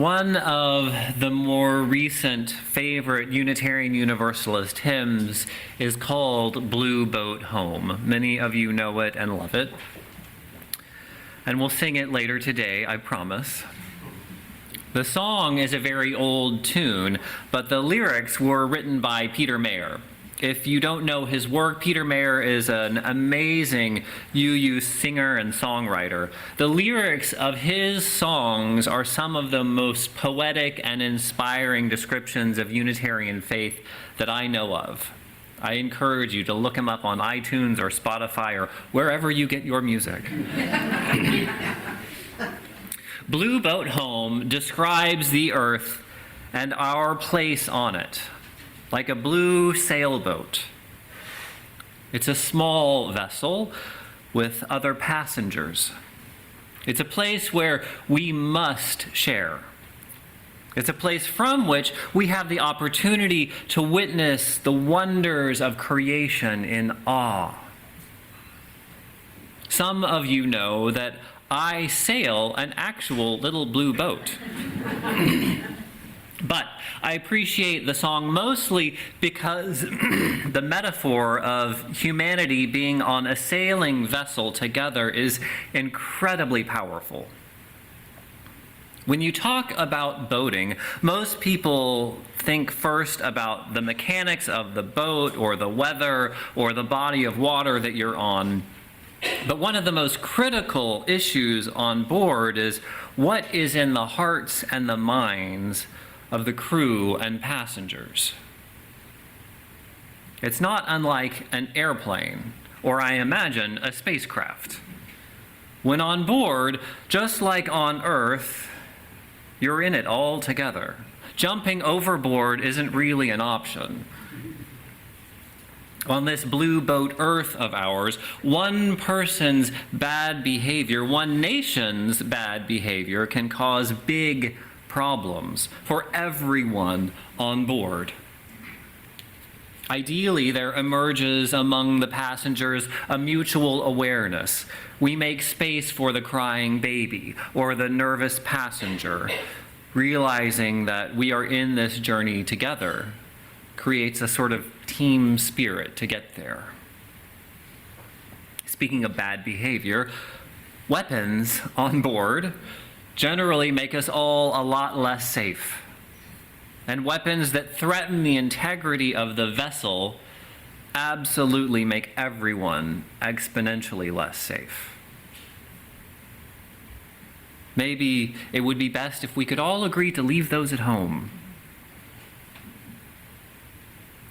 One of the more recent favorite Unitarian Universalist hymns is called Blue Boat Home. Many of you know it and love it. And we'll sing it later today, I promise. The song is a very old tune, but the lyrics were written by Peter Mayer. If you don't know his work, Peter Mayer is an amazing UU singer and songwriter. The lyrics of his songs are some of the most poetic and inspiring descriptions of Unitarian faith that I know of. I encourage you to look him up on iTunes or Spotify or wherever you get your music. Blue Boat Home describes the earth and our place on it, like a blue sailboat. It's a small vessel with other passengers. It's a place where we must share. It's a place from which we have the opportunity to witness the wonders of creation in awe. Some of you know that I sail an actual little blue boat. But I appreciate the song mostly because the metaphor of humanity being on a sailing vessel together is incredibly powerful. When you talk about boating, most people think first about the mechanics of the boat or the weather or the body of water that you're on. But one of the most critical issues on board is what is in the hearts and the minds of the crew and passengers. It's not unlike an airplane, or I imagine a spacecraft. When on board, just like on Earth, you're in it all together. Jumping overboard isn't really an option. On this blue boat Earth of ours, one person's bad behavior, one nation's bad behavior can cause big problems for everyone on board. Ideally, there emerges among the passengers a mutual awareness. We make space for the crying baby or the nervous passenger, realizing that we are in this journey together creates a sort of team spirit to get there. Speaking of bad behavior, weapons on board generally make us all a lot less safe. And weapons that threaten the integrity of the vessel absolutely make everyone exponentially less safe. Maybe it would be best if we could all agree to leave those at home.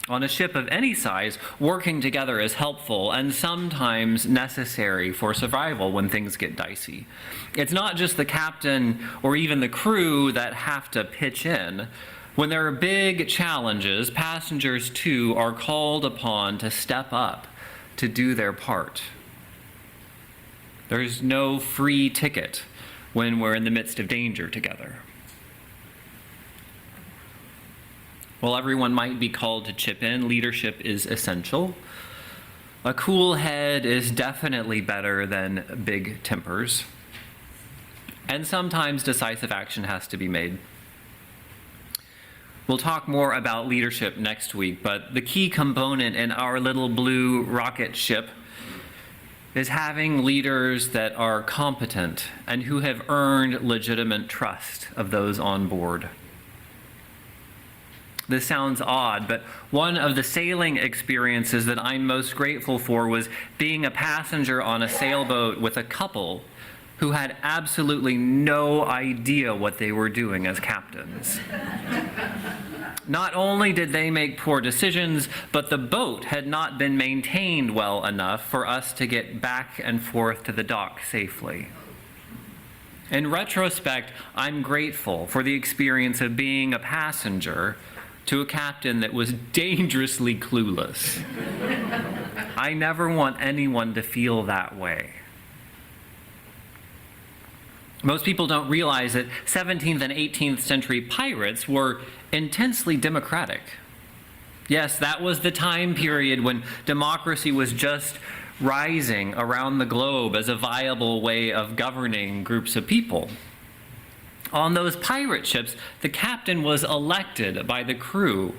On a ship of any size, working together is helpful and sometimes necessary for survival when things get dicey. It's not just the captain or even the crew that have to pitch in. When there are big challenges, passengers too are called upon to step up to do their part. There's no free ticket when we're in the midst of danger together. While everyone might be called to chip in, leadership is essential. A cool head is definitely better than big tempers. And sometimes decisive action has to be made. We'll talk more about leadership next week, but the key component in our little blue rocket ship is having leaders that are competent and who have earned legitimate trust of those on board. This sounds odd, but one of the sailing experiences that I'm most grateful for was being a passenger on a sailboat with a couple who had absolutely no idea what they were doing as captains. Not only did they make poor decisions, but the boat had not been maintained well enough for us to get back and forth to the dock safely. In retrospect, I'm grateful for the experience of being a passenger to a captain that was dangerously clueless. I never want anyone to feel that way. Most people don't realize that 17th and 18th century pirates were intensely democratic. Yes, that was the time period when democracy was just rising around the globe as a viable way of governing groups of people. On those pirate ships, the captain was elected by the crew,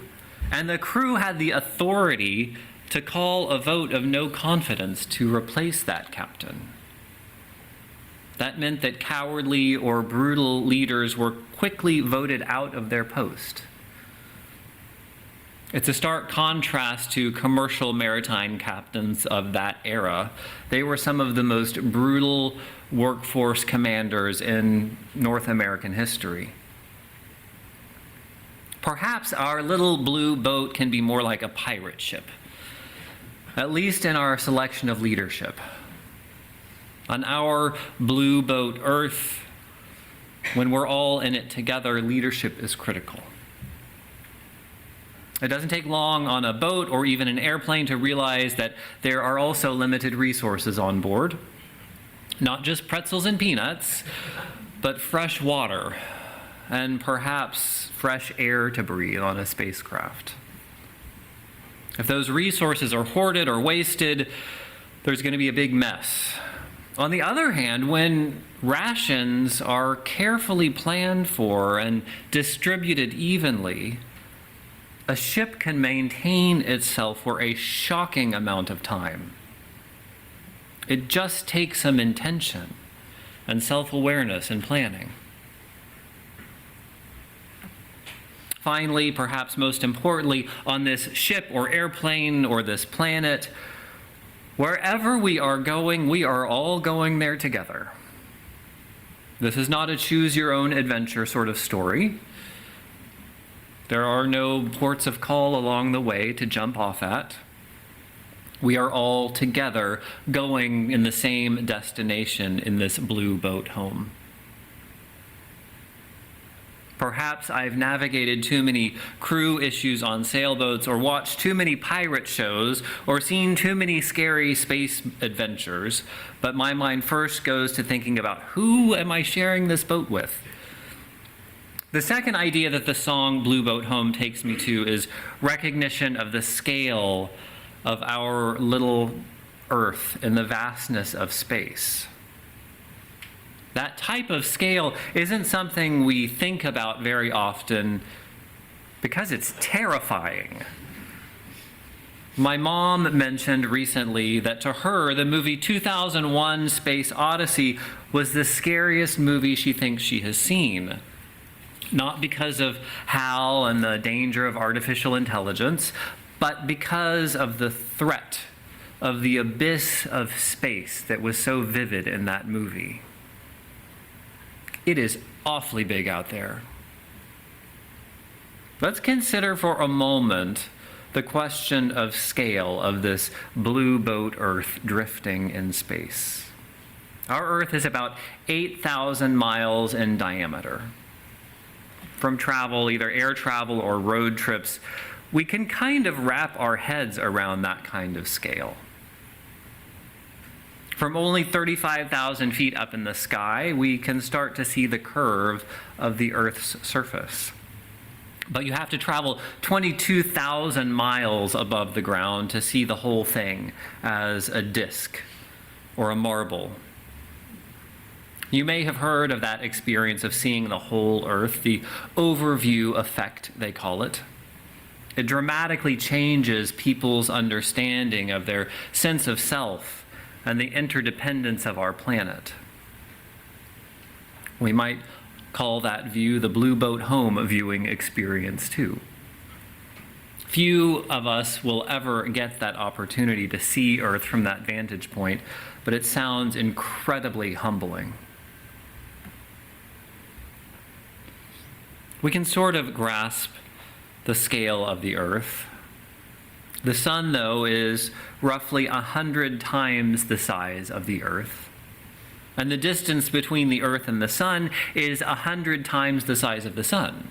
and the crew had the authority to call a vote of no confidence to replace that captain. That meant that cowardly or brutal leaders were quickly voted out of their post. It's a stark contrast to commercial maritime captains of that era. They were some of the most brutal workforce commanders in North American history. Perhaps our little blue boat can be more like a pirate ship, at least in our selection of leadership. On our blue boat Earth, when we're all in it together, leadership is critical. It doesn't take long on a boat or even an airplane to realize that there are also limited resources on board. Not just pretzels and peanuts, but fresh water and perhaps fresh air to breathe on a spacecraft. If those resources are hoarded or wasted, there's going to be a big mess. On the other hand, when rations are carefully planned for and distributed evenly, a ship can maintain itself for a shocking amount of time. It just takes some intention and self-awareness and planning. Finally, perhaps most importantly, on this ship or airplane or this planet, wherever we are going, we are all going there together. This is not a choose-your-own-adventure sort of story. There are no ports of call along the way to jump off at. We are all together going in the same destination in this blue boat home. Perhaps I've navigated too many crew issues on sailboats or watched too many pirate shows or seen too many scary space adventures, but my mind first goes to thinking about who am I sharing this boat with? The second idea that the song Blue Boat Home takes me to is recognition of the scale of our little Earth in the vastness of space. That type of scale isn't something we think about very often because it's terrifying. My mom mentioned recently that to her, the movie 2001: Space Odyssey was the scariest movie she thinks she has seen. Not because of HAL and the danger of artificial intelligence, but because of the threat of the abyss of space that was so vivid in that movie. It is awfully big out there. Let's consider for a moment the question of scale of this blue boat Earth drifting in space. Our Earth is about 8,000 miles in diameter. From travel, either air travel or road trips, we can kind of wrap our heads around that kind of scale. From only 35,000 feet up in the sky, we can start to see the curve of the Earth's surface. But you have to travel 22,000 miles above the ground to see the whole thing as a disk or a marble. You may have heard of that experience of seeing the whole Earth, the overview effect, they call it. It dramatically changes people's understanding of their sense of self and the interdependence of our planet. We might call that view the Blue Boat Home viewing experience too. Few of us will ever get that opportunity to see Earth from that vantage point, but it sounds incredibly humbling. We can sort of grasp the scale of the Earth. The sun, though, is roughly 100 times the size of the Earth. And the distance between the Earth and the sun is 100 times the size of the sun.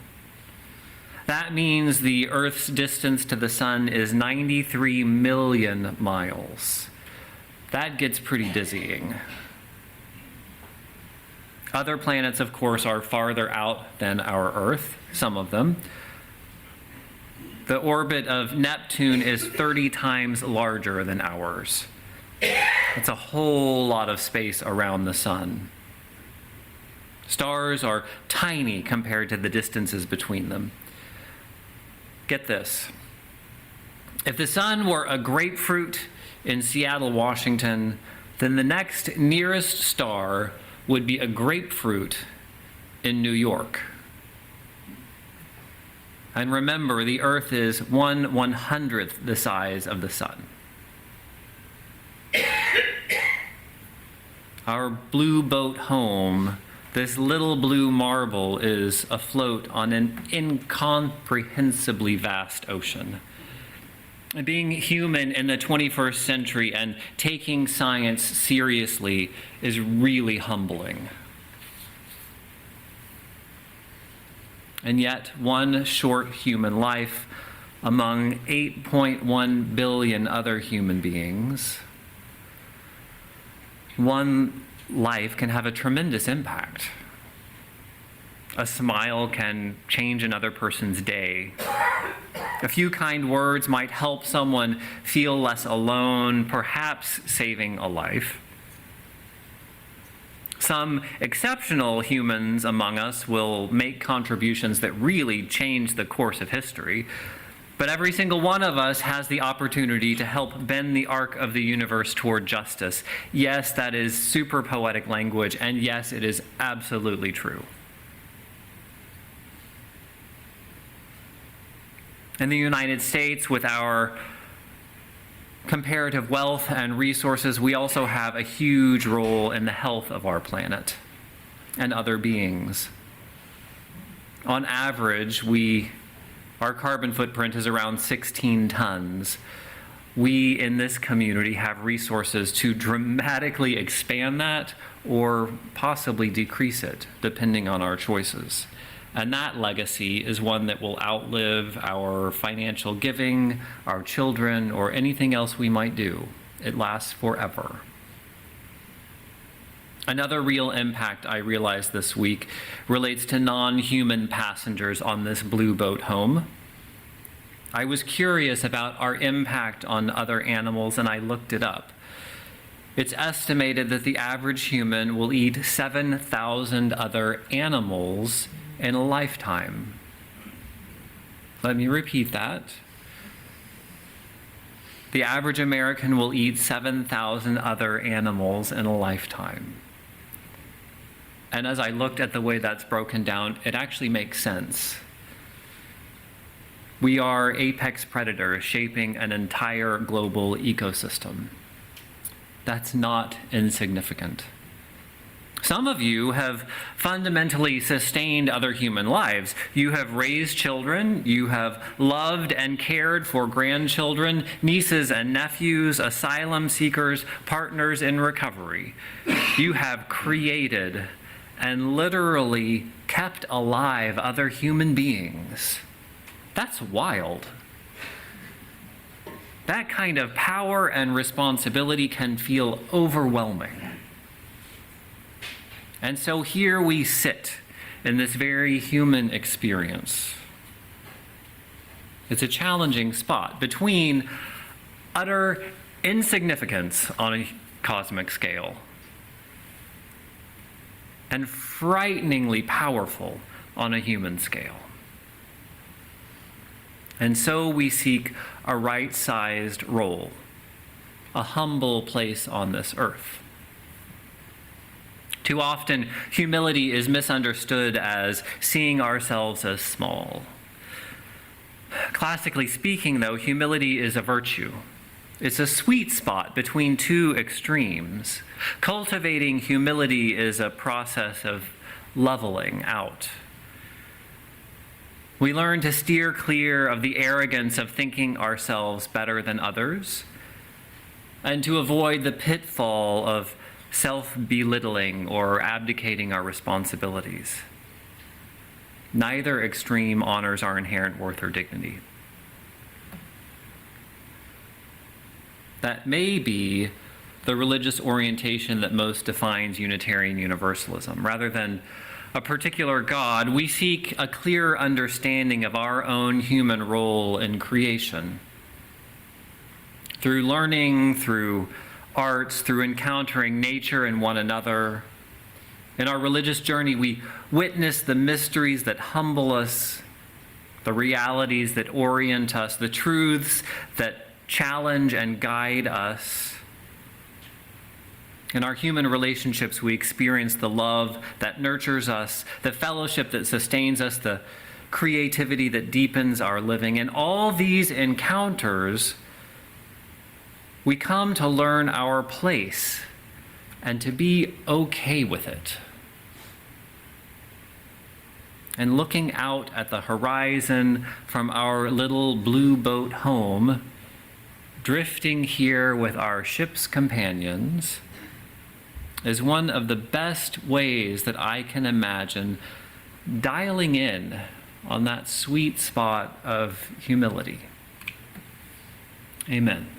That means the Earth's distance to the sun is 93 million miles. That gets pretty dizzying. Other planets, of course, are farther out than our Earth, some of them. The orbit of Neptune is 30 times larger than ours. It's a whole lot of space around the sun. Stars are tiny compared to the distances between them. Get this. If the sun were a grapefruit in Seattle, Washington, then the next nearest star would be a grapefruit in New York. And remember, the Earth is 1/100th the size of the sun. Our blue boat home, this little blue marble, is afloat on an incomprehensibly vast ocean. Being human in the 21st century and taking science seriously is really humbling. And yet, one short human life among 8.1 billion other human beings, one life can have a tremendous impact. A smile can change another person's day. A few kind words might help someone feel less alone, perhaps saving a life. Some exceptional humans among us will make contributions that really change the course of history, but every single one of us has the opportunity to help bend the arc of the universe toward justice. Yes, that is super poetic language, and yes, it is absolutely true. In the United States, with our comparative wealth and resources, we also have a huge role in the health of our planet and other beings. On average, our carbon footprint is around 16 tons. We in this community have resources to dramatically expand that or possibly decrease it, depending on our choices. And that legacy is one that will outlive our financial giving, our children, or anything else we might do. It lasts forever. Another real impact I realized this week relates to non-human passengers on this blue boat home. I was curious about our impact on other animals, and I looked it up. It's estimated that the average human will eat 7,000 other animals in a lifetime. Let me repeat that. The average American will eat 7,000 other animals in a lifetime. And as I looked at the way that's broken down, it actually makes sense. We are apex predators shaping an entire global ecosystem. That's not insignificant. Some of you have fundamentally sustained other human lives. You have raised children, you have loved and cared for grandchildren, nieces and nephews, asylum seekers, partners in recovery. You have created and literally kept alive other human beings. That's wild. That kind of power and responsibility can feel overwhelming. And so here we sit in this very human experience. It's a challenging spot between utter insignificance on a cosmic scale and frighteningly powerful on a human scale. And so we seek a right-sized role, a humble place on this earth. Too often, humility is misunderstood as seeing ourselves as small. Classically speaking, though, humility is a virtue. It's a sweet spot between two extremes. Cultivating humility is a process of leveling out. We learn to steer clear of the arrogance of thinking ourselves better than others, and to avoid the pitfall of self-belittling or abdicating our responsibilities. Neither extreme honors our inherent worth or dignity. That may be the religious orientation that most defines Unitarian Universalism. Rather than a particular God, we seek a clear understanding of our own human role in creation. Through learning, through arts, through encountering nature and one another, In our religious journey, we witness the mysteries that humble us, the realities that orient us, the truths that challenge and guide us. In our human relationships, we experience the love that nurtures us, the fellowship that sustains us, the creativity that deepens our living. In all these encounters, we come to learn our place and to be okay with it. And looking out at the horizon from our little blue boat home, drifting here with our ship's companions, is one of the best ways that I can imagine dialing in on that sweet spot of humility. Amen.